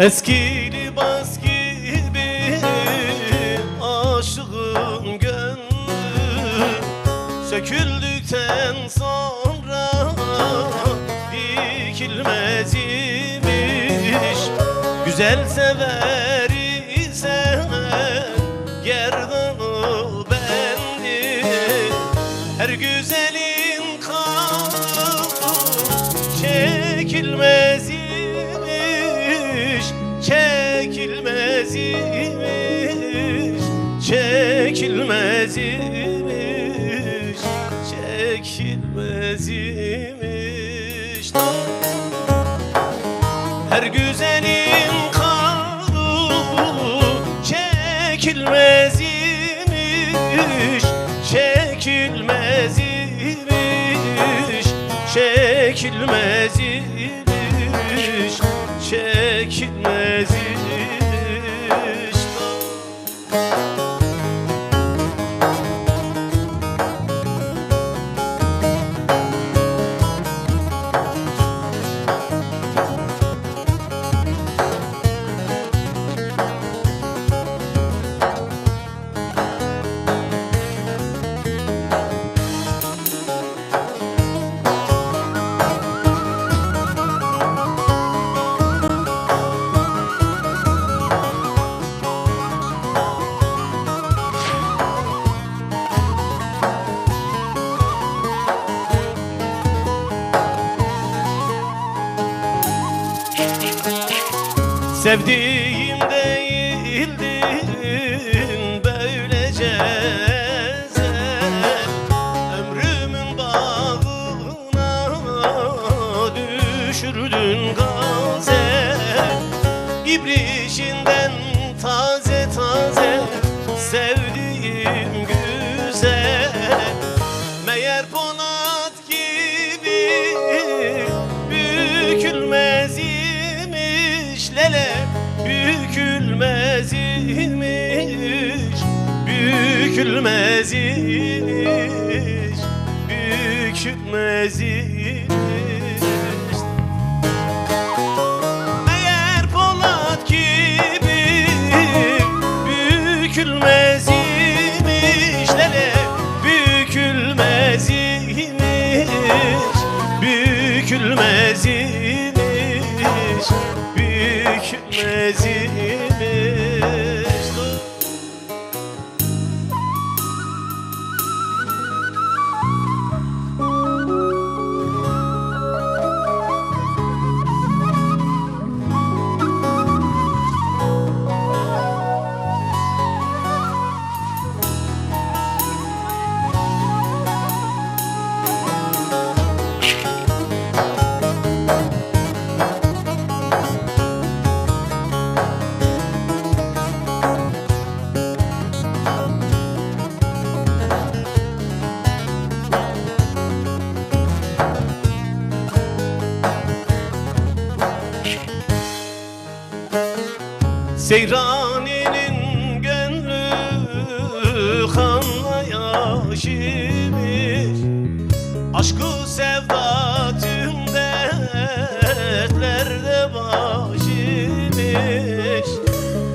Eski libas gibi aşığın gönlü söküldükten sonra dikilmez imiş. Güzel sever ise gerdanı bendi, her güzelin kanı çekilmez imiş. Çekilmez imiş, çekilmez imiş, çekilmez imiş. Her güzelin kanı çekilmez imiş, çekilmez imiş, çekilmez imiş, çekilmez imiş. Sevdiğim değildin böylece zel, ömrümün bağına düşürdün gazel. İbrişinden taze taze sevdiğim güzel, meğer Polat gibi bükülmez imiş. Lele bükülmez imiş, bükülmez imiş, bükülmez imiş. Meğer Polat gibi bükülmez imiş. Lele bükülmez imiş, bükülmez imiş, bükülmez imiş. Seyrani'nin gönlü kanla yaşimiş, aşkı sevda tüm dertlerde başimiş.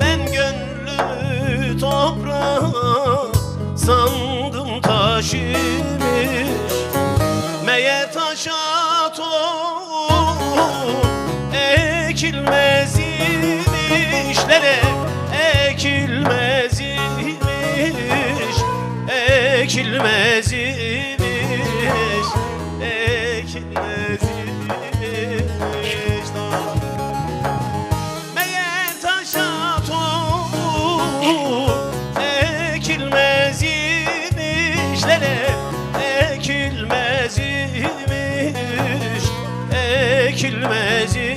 Ben gönlümü toprağa sandım taş imiş, meğer taşa tohum ekilmez imiş. Lele ekilmez imiş, ekilmez imiş, ekilmez imiş. Meğer taşa tohum ekilmez imiş. Lele ekilmez imiş, ekilmez imiş,